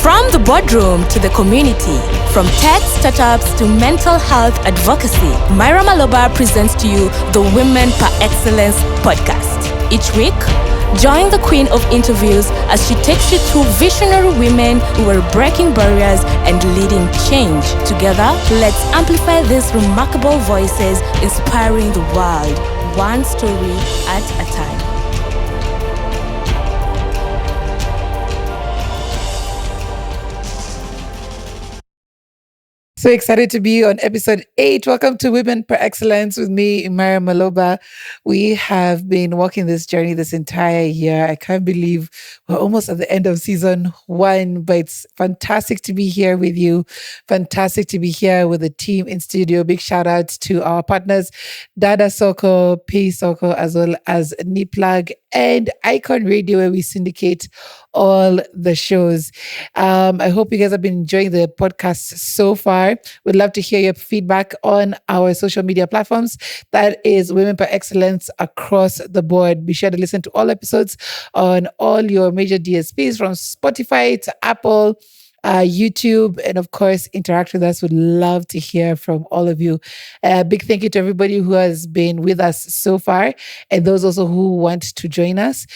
From the boardroom to the community, from tech startups to mental health advocacy, Myra Maloba presents to you the Women Per Excellence podcast. Each week, join the queen of interviews as she takes you through visionary women who are breaking barriers and leading change. Together, let's amplify these remarkable voices, inspiring the world, one story at a time. So excited to be on episode 8. Welcome to Women Per Excellence with me, Myra Maloba. We have been walking this journey this entire year. I can't believe we're almost at the end of season 1, but it's fantastic to be here with you. Fantastic to be here with the team in studio. Big shout out to our partners, Dada Soko, Pay Soko, as well as NiPlug and Icon Radio, where we syndicate all the shows. I hope you guys have been enjoying the podcast so far. We'd love to hear your feedback on our social media platforms. That is Women Per Excellence across the board. Be sure to listen to all episodes on all your major DSPs, from Spotify to Apple, YouTube, and of course, interact with us. Would love to hear from all of you. Big thank you to everybody who has been with us so far, and those also who want to join us.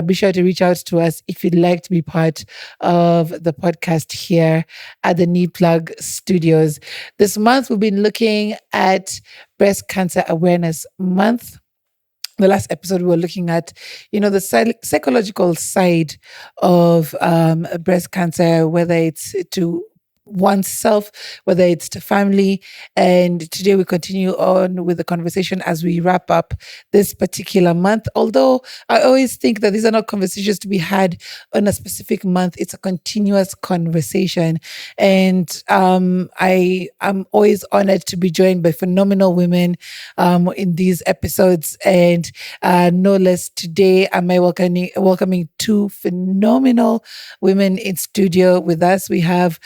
Be sure to reach out to us if you'd like to be part of the podcast here at the NiPlug Studios. This month, we've been looking at Breast Cancer Awareness Month. The last episode, we were looking at, the psychological side of breast cancer, whether it's to oneself, whether it's to family. And today we continue on with the conversation as we wrap up this particular month. Although I always think that these are not conversations to be had on a specific month. It's a continuous conversation. And I am always honored to be joined by phenomenal women in these episodes. And no less, today am I welcoming two phenomenal women in studio with us. We have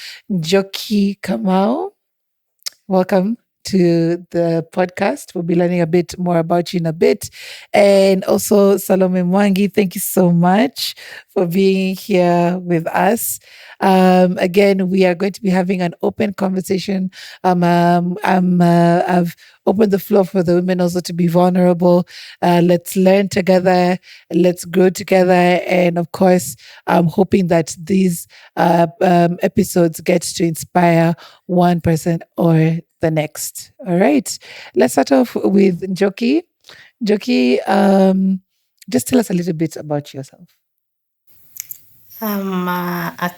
Njoki Kamau. Welcome to the podcast. We'll be learning a bit more about you in a bit. And also Salome Mwangi, thank you so much for being here with us. Again, we are going to be having an open conversation. I've opened the floor for the women also to be vulnerable. Let's learn together. Let's grow together. And of course, I'm hoping that these episodes get to inspire one person or the next. All right. Let's start off with Njoki. Njoki, just tell us a little bit about yourself. I'm a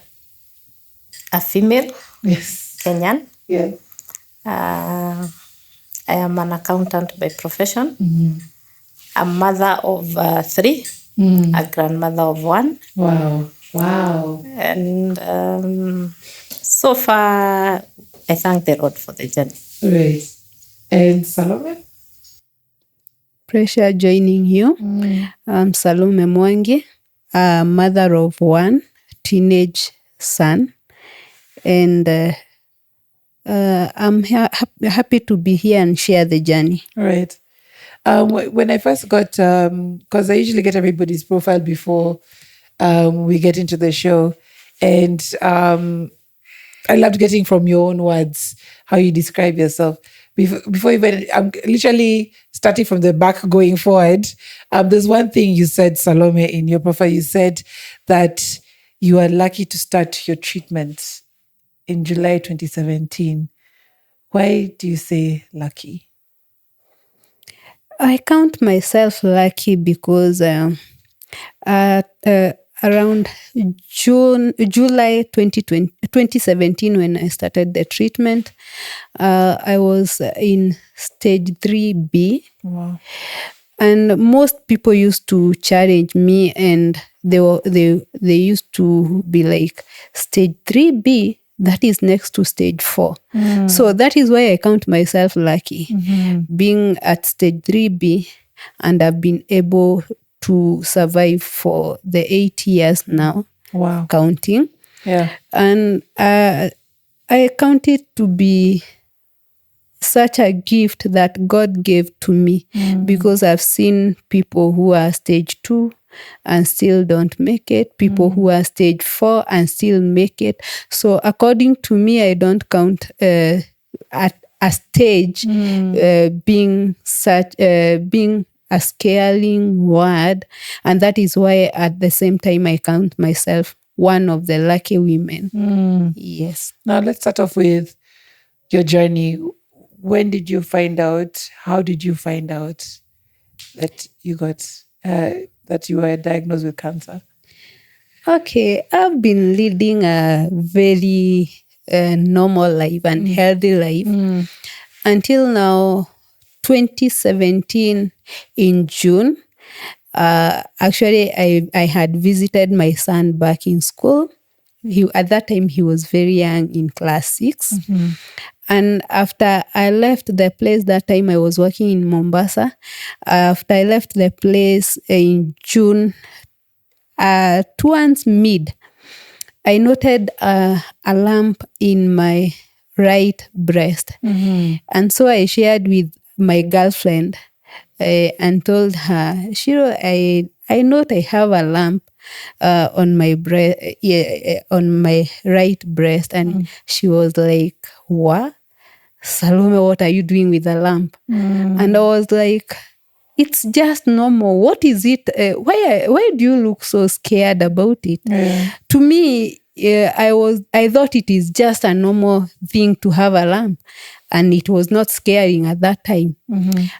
female, Yes. Kenyan. Yes. I am an accountant by profession, a mother of 3, a grandmother of 1. Wow. And so far, I thank the Lord for the journey. Right. And Salome? Pleasure joining you. I'm Salome Mwangi, a mother of 1 teenage son. And I'm happy to be here and share the journey. Right. When I first got, because I usually get everybody's profile before we get into the show. And I loved getting from your own words how you describe yourself. Before even, I'm literally starting from the back going forward. There's one thing you said, Salome, in your profile. You said that you are lucky to start your treatment in July 2017. Why do you say lucky? I count myself lucky because around July 2017, when I started the treatment, I was in stage 3B. Wow. And most people used to challenge me, and they used to be like, stage 3B, that is next to stage 4. So that is why I count myself lucky, being at stage 3B, and I've been able to survive for the 8 years now. Wow. Counting. Yeah. And I count it to be such a gift that God gave to me, because I've seen people who are stage 2 and still don't make it, people who are stage 4 and still make it. So according to me, I don't count at a stage being a scaling word, and that is why at the same time I count myself one of the lucky women. Yes. Now let's start off with your journey. When did you find out? How did you find out that you got that you were diagnosed with cancer? Okay, I've been leading a very normal life and healthy life until now. 2017 in June. Actually, I had visited my son back in school. At that time, he was very young, in class 6. And after I left the place, that time I was working in Mombasa. After I left the place in June, towards mid, I noted a lump in my right breast. And so I shared with my girlfriend and told her, Shiro, I note I have a lump on my on my right breast. And she was like, what? Salome, what are you doing with a lump? And I was like, it's just normal. What is it? Why do you look so scared about it? To me, I thought it is just a normal thing to have a lump, and it was not scaring at that time.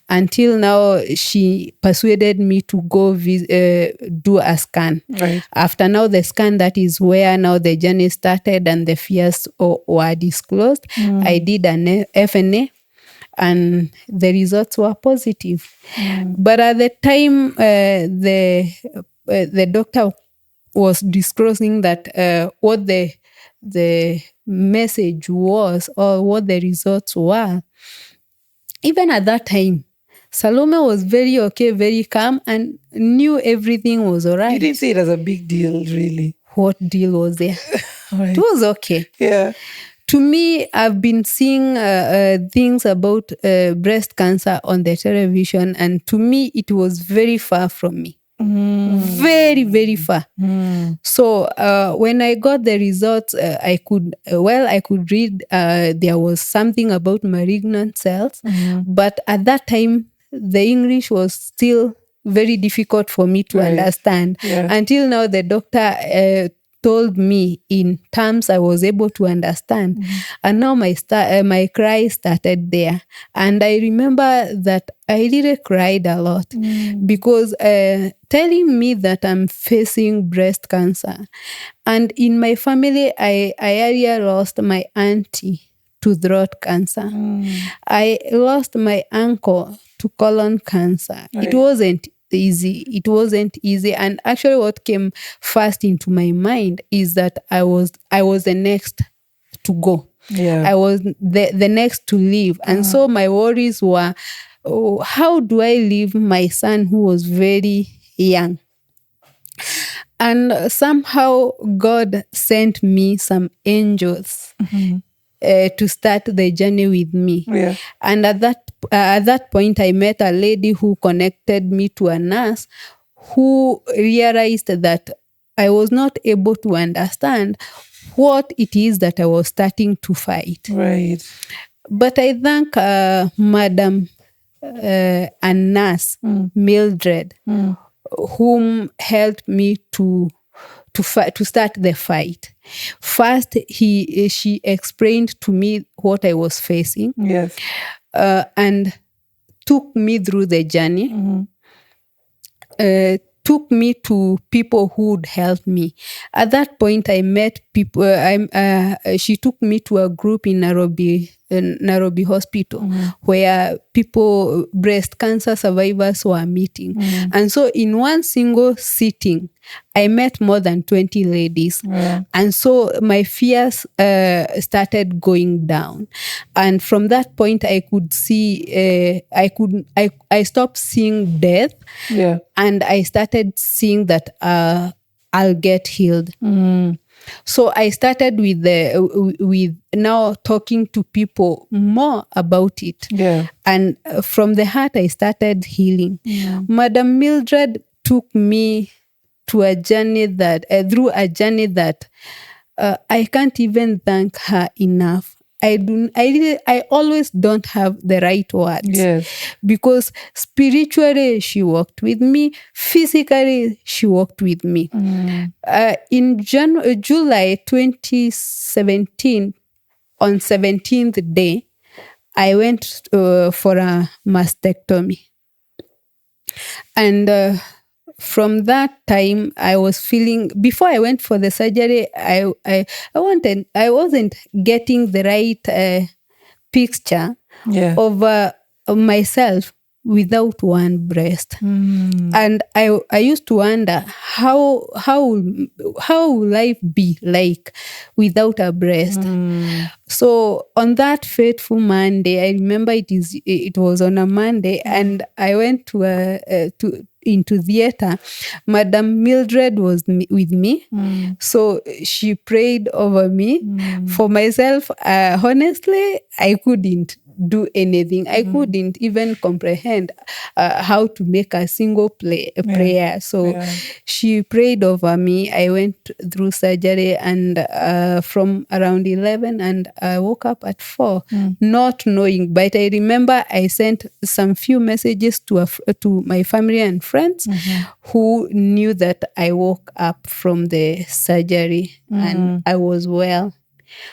Until now, she persuaded me to go do a scan. After now the scan, that is where now the journey started and the fears were disclosed. I did an FNA. And the results were positive. But at the time, the doctor was disclosing that what the message was or what the results were. Even at that time, Salome was very okay, very calm, and knew everything was all right. You didn't see it as a big deal, really. What deal was there? It was okay. Yeah. To me, I've been seeing things about breast cancer on the television, and to me, it was very far from me. Very, very far. So when I got the results, I could read there was something about malignant cells, but at that time, the English was still very difficult for me to understand. Until now, the doctor told me in terms I was able to understand. And now my cry started there. And I remember that I really cried a lot because telling me that I'm facing breast cancer. And in my family, I earlier lost my auntie to throat cancer. I lost my uncle to colon cancer. It wasn't easy. And actually what came first into my mind is that I was the next to go. I was the next to leave. And so my worries were, how do I leave my son who was very young? And somehow God sent me some angels to start the journey with me. And at that point, I met a lady who connected me to a nurse who realized that I was not able to understand what it is that I was starting to fight. But I thank Madam and nurse Mildred, whom helped me to start the fight. First, she explained to me what I was facing, and took me through the journey. Took me to people who would help me. At that point, I met people. She took me to a group in Nairobi Hospital, where breast cancer survivors were meeting. And so in one single sitting, I met more than 20 ladies. And so my fears started going down. And from that point, I could see, I stopped seeing death. And I started seeing that I'll get healed. So I started with now talking to people more about it. And from the heart, I started healing. Madam Mildred took me to a journey that through a journey that I can't even thank her enough. I always don't have the right words. Yes. Because spiritually she walked with me, physically she walked with me. In July 2017, on 17th day, I went for a mastectomy. And from that time, I was feeling, before I went for the surgery, I wasn't getting the right picture Yeah. of myself without one breast. And I used to wonder how will life be like without a breast. So on that fateful Monday, I remember it was on a Monday, and I went into theater. Madam Mildred was with me, so she prayed over me. For myself, honestly, I couldn't do anything. I couldn't even comprehend how to make a single prayer. So she prayed over me. I went through surgery, and from around 11, and I woke up at 4, not knowing. But I remember I sent some few messages to my family and friends who knew that I woke up from the surgery and I was well.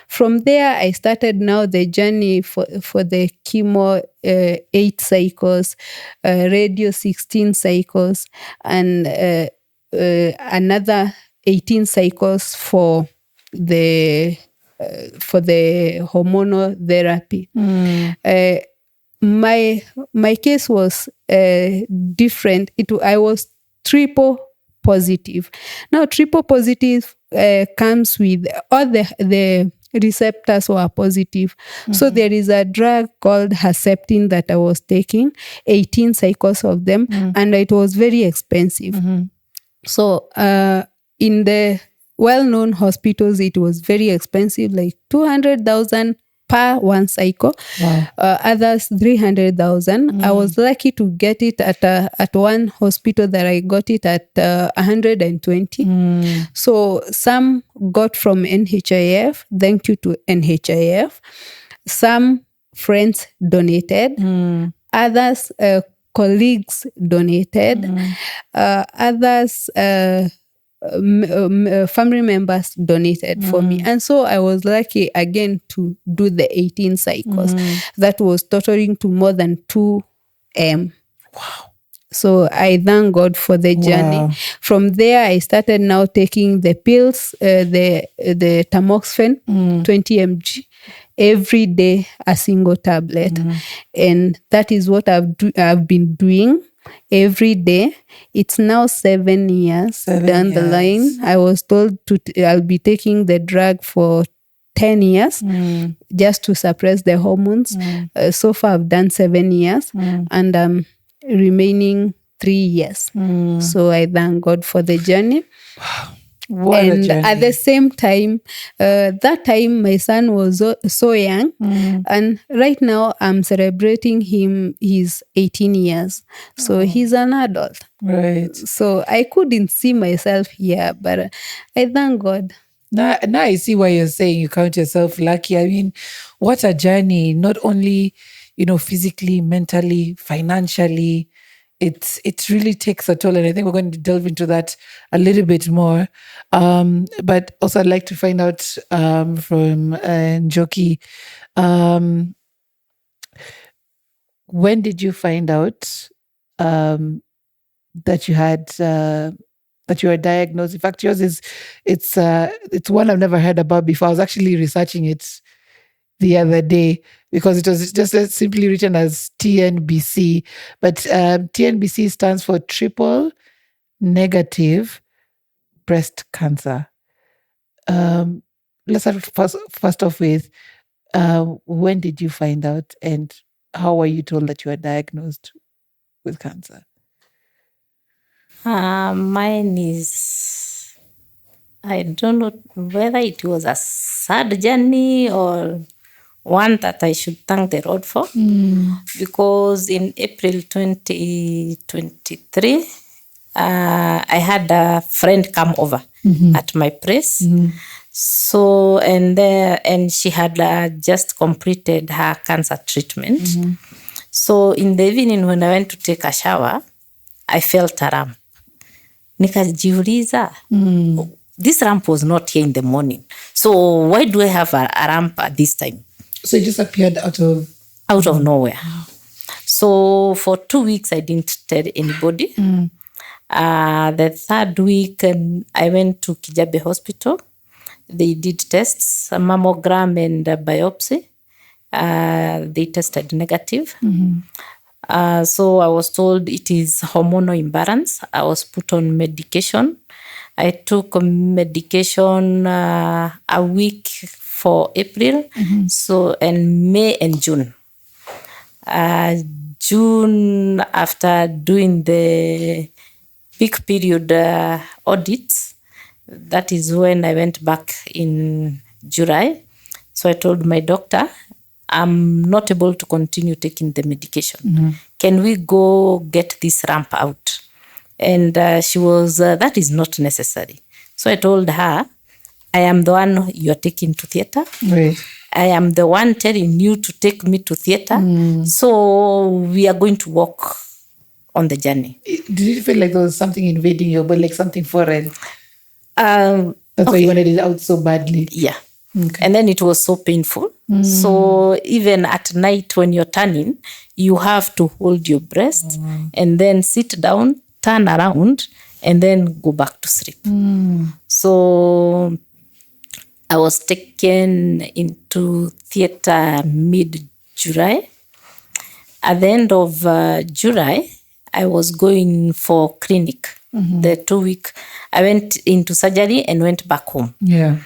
From there, I started now the journey for the chemo, 8 cycles, radio 16 cycles, and another 18 cycles for the hormonal therapy. My case was different. I was triple positive. Now, triple positive comes with all the receptors were positive. So there is a drug called Herceptin that I was taking, 18 cycles of them, and it was very expensive. So in the well-known hospitals, it was very expensive, like 200,000 per one cycle. Wow. Others 300,000. I was lucky to get it at one hospital that I got it at 120. So some got from NHIF. Thank you to NHIF. Some friends donated. Others colleagues donated. Others family members donated for me. And so I was lucky again to do the 18 cycles. That was totaling to more than 2M. Wow. So I thank God for the journey. Wow. From there, I started now taking the pills, the tamoxifen, 20 mg, every day, a single tablet. And that is what I've been doing every day. It's now 7 years down the line. I was told I'll be taking the drug for 10 years just to suppress the hormones. So far, I've done 7 years, and remaining 3 years. So I thank God for the journey. What a journey. At the same time, that time my son was so young, and right now I'm celebrating him. He's 18 years, so he's an adult. Right. So I couldn't see myself here, but I thank God. Now I see why you're saying you count yourself lucky. I mean, what a journey! Not only, physically, mentally, financially. It really takes a toll, and I think we're going to delve into that a little bit more. But also, I'd like to find out from Njoki, when did you find out that you had that you were diagnosed? In fact, yours it's one I've never heard about before. I was actually researching it the other day because it was just simply written as TNBC, but TNBC stands for triple negative breast cancer. Let's start first off with when did you find out, and how were you told that you were diagnosed with cancer? Mine is, I don't know whether it was a sad journey or one that I should thank the Lord for, because in April 2023, I had a friend come over at my place. So, and she had just completed her cancer treatment. So in the evening when I went to take a shower, I felt a ramp. Nikajiuliza, this ramp was not here in the morning. So why do I have a ramp at this time? So it just appeared out of nowhere. So for 2 weeks, I didn't tell anybody. The third week, I went to Kijabe Hospital. They did tests, a mammogram and a biopsy. They tested negative. So I was told it is hormonal imbalance. I was put on medication. I took medication a week for April, so and May and June. June, after doing the peak period audits, that is when I went back in July. So I told my doctor, I'm not able to continue taking the medication. Can we go get this ramp out? And she was, that is not necessary. So I told her, I am the one you're taking to theater. Right. I am the one telling you to take me to theater. So we are going to walk on the journey. Did you feel like there was something invading your body, like something foreign? That's why you wanted it out so badly? Yeah. Okay. And then it was so painful. So even at night when you're turning, you have to hold your breast and then sit down, turn around, and then go back to sleep. So I was taken into theater mid-July. At the end of July, I was going for clinic. The 2 week, I went into surgery and went back home. Yeah.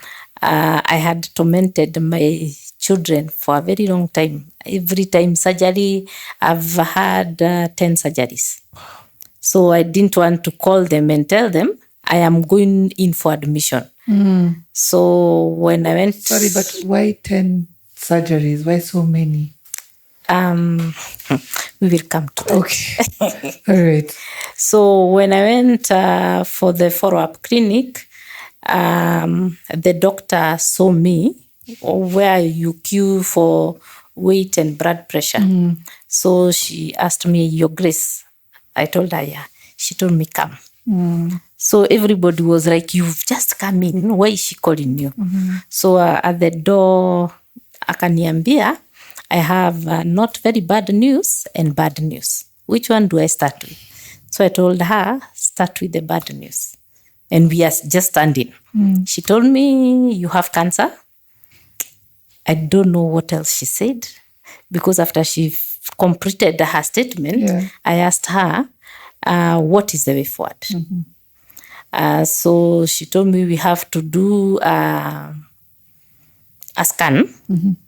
I had tormented my children for a very long time. Every time surgery, I've had 10 surgeries. So I didn't want to call them and tell them I am going in for admission. So when I went... Sorry, but why 10 surgeries? Why so many? We will come to that. Okay. All right. So when I went for the follow-up clinic, the doctor saw me where you queue for weight and blood pressure. So she asked me, Your Grace. I told her, yeah. She told me, come. So everybody was like, you've just come in. Why is she calling you? So at the door, akaniambia, I have not very bad news and bad news. Which one do I start with? So I told her, start with the bad news. And we are just standing. She told me, you have cancer. I don't know what else she said. Because after she completed her statement, I asked her, what is the way forward? So she told me we have to do a scan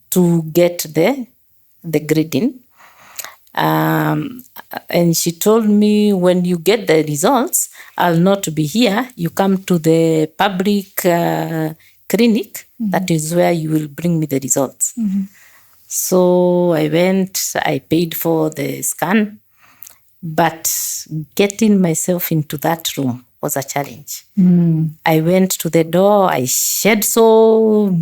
to get the grading. And she told me, when you get the results, I'll not be here. You come to the public clinic. That is where you will bring me the results. So I went, I paid for the scan, but getting myself into that room was a challenge. I went to the door, I shed so...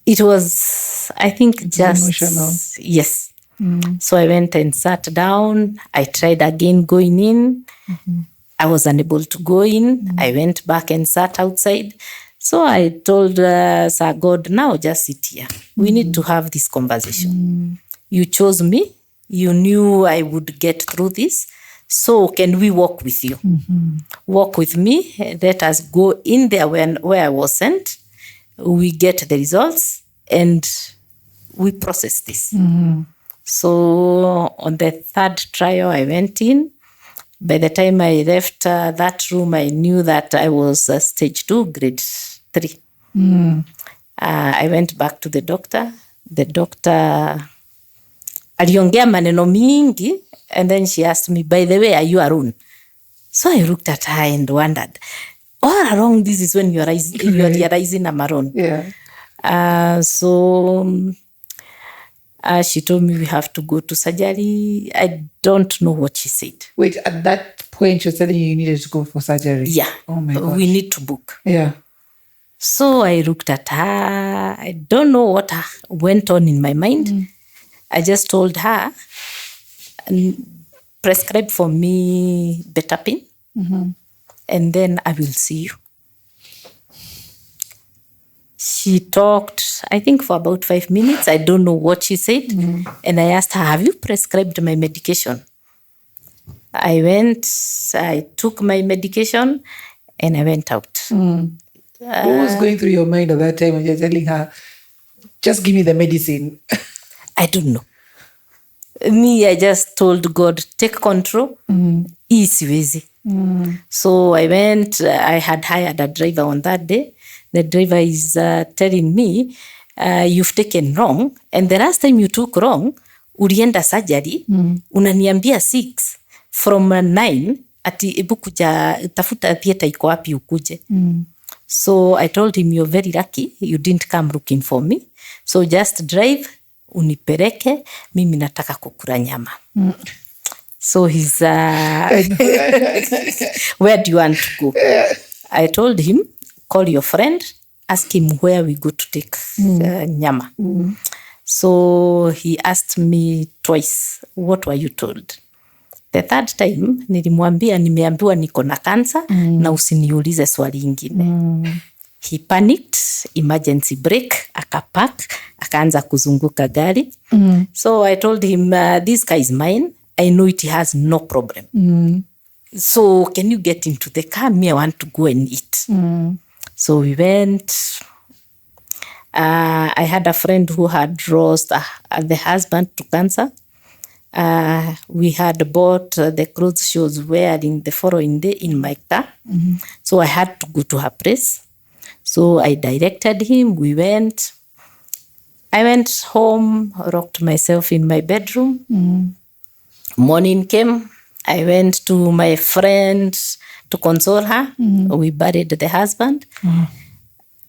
It was, I think, just... emotional. Yes. So I went and sat down. I tried again going in. I was unable to go in. I went back and sat outside. So I told Sir God, now just sit here. We need to have this conversation. You chose me. You knew I would get through this. So can we walk with you? Walk with me. Let us go in there where I was sent. We get the results and we process this. So on the third trial, I went in. By the time I left that room, I knew that I was stage 2, grade 3. I went back to the doctor. The doctor aliongea maneno mingi, and then she asked me, by the way, are you alone? So I looked at her and wondered, all along, this is when you are realizing I'm alone. Yeah. So She told me we have to go to surgery. I don't know what she said. Wait, at that point, you're telling you needed to go for surgery? Yeah. Oh my gosh. We need to book. Yeah. So I looked at her. I don't know what went on in my mind. I just told her, prescribe for me Betapin, and then I will see you. She talked, I think, for about 5 minutes. I don't know what she said. And I asked her, have you prescribed my medication? I went, I took my medication, and I went out. What was going through your mind at that time when you're telling her, just give me the medicine? I don't know. Me, I just told God, take control. Easy. So I went, I had hired a driver on that day. The driver is telling me, you've taken wrong. And the last time you took wrong, ulienda surgery, unaniambia 6 from 9, ati ebu kuja, tafuta theater iko wapi ukuje. So I told him, you're very lucky, you didn't come looking for me. So just drive, unipeleke, mimi nataka kukula nyama. So he's, where do you want to go? I told him, call your friend, ask him where we go to take nyama. So he asked me twice, what were you told? The third time, nilimwambia nimeambiwa niko na cancer na usiniulize swali ingine. He panicked, emergency brake, akapack, akaanza kuzunguka gari. So I told him, this car is mine. I know it has no problem. So can you get into the car? Me, I want to go and eat. So we went. I had a friend who had lost the husband to cancer. We had bought the clothes she was wearing the following day in my car. So I had to go to her place. So I directed him. We went. I went home, rocked myself in my bedroom. Morning came. I went to my friend to console her. We buried the husband.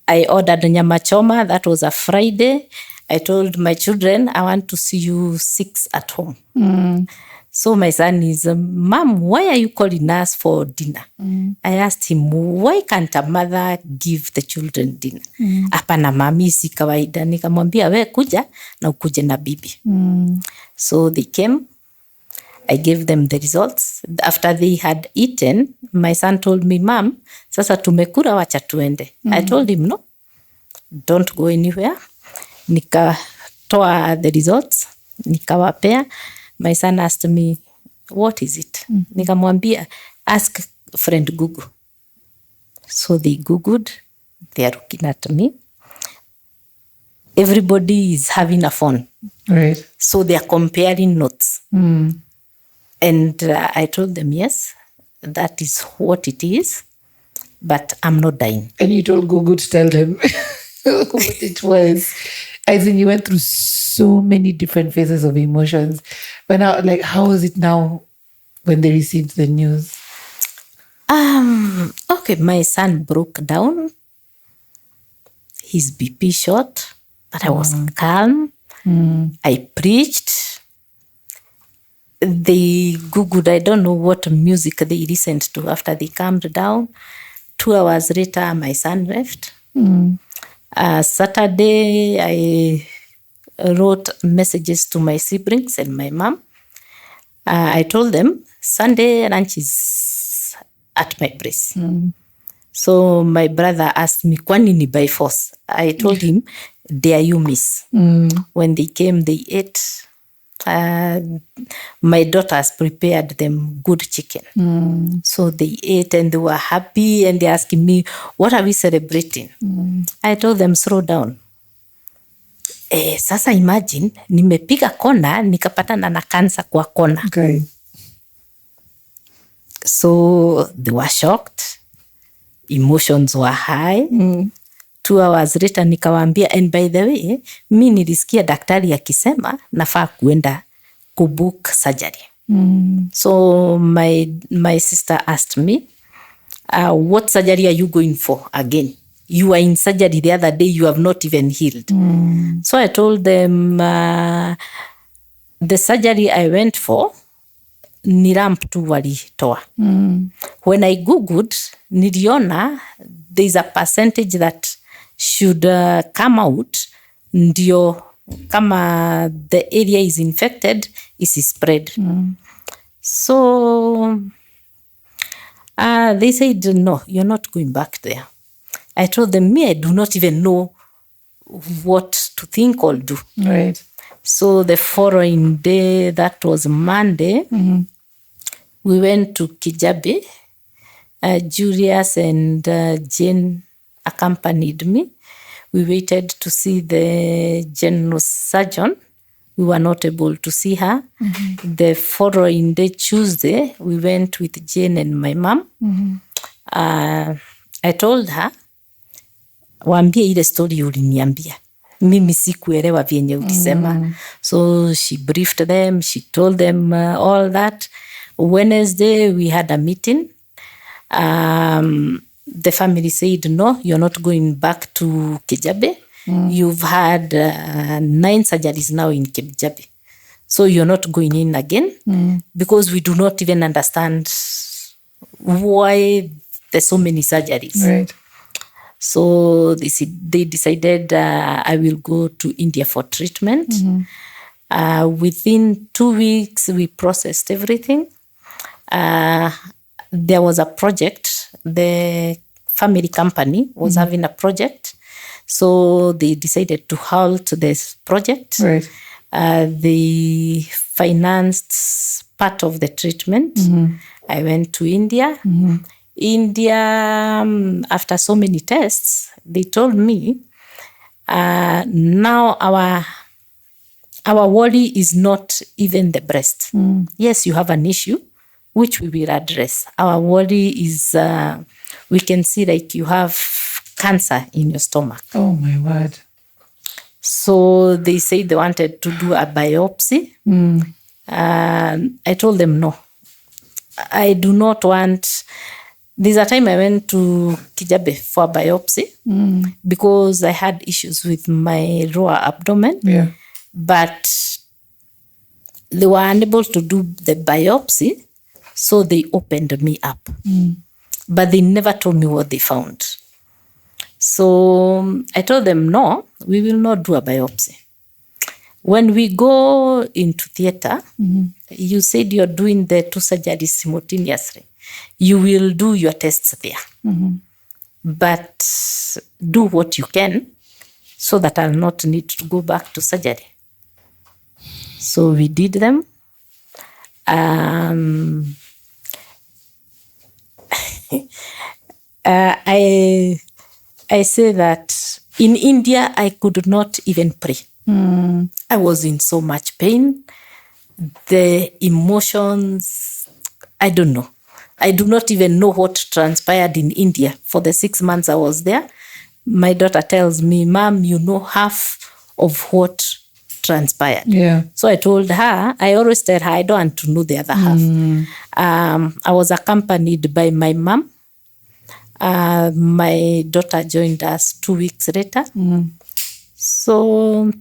I ordered nyama choma. That was a Friday. I told my children, I want to see you 6 at home. So my son is, Mom, why are you calling us for dinner? I asked him, why can't a mother give the children dinner? Hapana mami, si kawaida. Nikamwambia, we kuja na ukuje na bibi. So they came. I gave them the results. After they had eaten, my son told me, Mom, sasa tumekura, wacha tuende. I told him, no, don't go anywhere. Nikatoa the results, nikawapea. My son asked me, what is it? Nikamwambia, ask friend Google. So they Googled, they are looking at me. Everybody is having a phone. Right. So they are comparing notes. And I told them, yes, that is what it is, but I'm not dying. And you told Google to tell them what it was. I think you went through so many different phases of emotions. But now, like, how was it now when they received the news? Okay, my son broke down. His BP shot, but I was calm. I preached. They Googled, I don't know what music they listened to after they calmed down. 2 hours later, my son left. Saturday, I wrote messages to my siblings and my mom. I told them, Sunday lunch is at my place. So my brother asked me, kwani ni by force? I told him, dare you miss? When they came, they ate. My daughters prepared them good chicken. So they ate and they were happy and they asking me, what are we celebrating? I told them, slow down. Sasa imagine, nimepiga kona, nikapatana na cancer kwa kona. Okay. So they were shocked. Emotions were high. 2 hours later nikawaambia, and by the way, mi nilisikia daktari akisema nafaa kuenda kubook surgery. So my sister asked me, what surgery are you going for again? you were in surgery the other day, you have not even healed. So I told them, the surgery I went for, ni lump tu walitoa. When I Googled, niliona there's a percentage that should come out, ndio kama the area is infected, is spread. So they said, no, you're not going back there. I told them, I do not even know what to think or do. Right. So the following day, that was Monday, we went to Kijabe. Julius and Jane accompanied me. We waited to see the general surgeon. We were not able to see her. The following day, Tuesday, we went with Jane and my mom. I told her, waambie ile story uliniambia. Mimi sikuelewa vyenye ukisema. So she briefed them. She told them all that. Wednesday, we had a meeting. The family said, no, you're not going back to Kijabe. You've had 9 surgeries now in Kijabe. So you're not going in again because we do not even understand why there's so many surgeries. Right. So they decided I will go to India for treatment. Within 2 weeks, we processed everything. There was a project. The family company was having a project. So they decided to halt this project. Right. They financed part of the treatment. I went to India. India, after so many tests, they told me, now our worry is not even the breast. Yes, you have an issue, which we will address. Our worry is, we can see like you have cancer in your stomach. Oh my word. So they said they wanted to do a biopsy. I told them, no, I do not want. There's a time I went to Kijabe for a biopsy because I had issues with my lower abdomen. Yeah. But they were unable to do the biopsy, so they opened me up. But they never told me what they found. So I told them, no, we will not do a biopsy. When we go into theater, you said you're doing the 2 surgeries simultaneously. You will do your tests there. But do what you can so that I'll not need to go back to surgery. So we did them. I say that in India, I could not even pray. I was in so much pain. The emotions, I don't know. I do not even know what transpired in India for the 6 months I was there. My daughter tells me, Mom, you know half of what transpired. Yeah. So I told her, I always tell her, I don't want to know the other half. I was accompanied by my mom. My daughter joined us 2 weeks later. So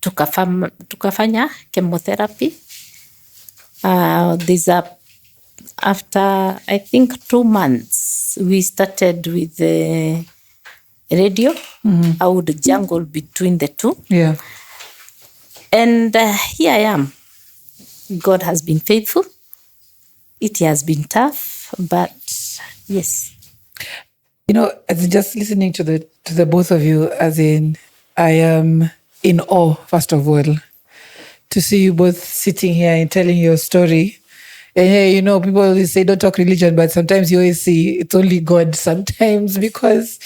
tukafanya chemotherapy. After I think 2 months, we started with the radio. I would jungle between the two. Yeah. And here I am. God has been faithful. It has been tough, but yes. You know, as in just listening to the both of you, as in, I am in awe, first of all, to see you both sitting here and telling your story. And yeah, you know, people always say don't talk religion, but sometimes you always see it's only God sometimes, because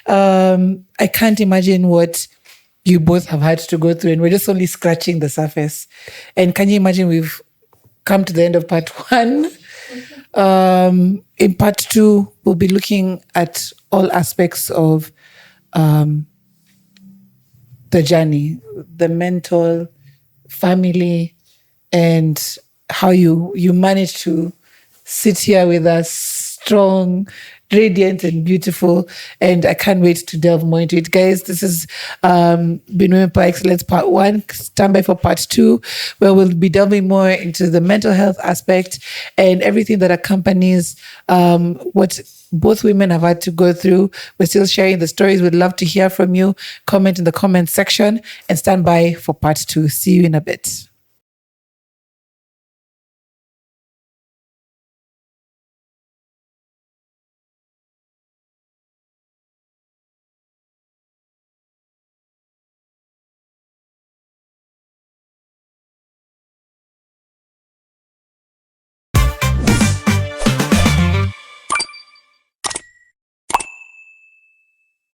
I can't imagine what you both have had to go through, and we're just only scratching the surface. And can you imagine we've come to the end of part 1? In part 2, we'll be looking at all aspects of the journey, the mental, family, and how you manage to sit here with us strong radiant and beautiful. And I can't wait to delve more into it. Guys, this has been Women Power Excellence Part 1. Stand by for Part 2, where we'll be delving more into the mental health aspect and everything that accompanies what both women have had to go through. We're still sharing the stories. We'd love to hear from you. Comment in the comment section and stand by for Part 2. See you in a bit.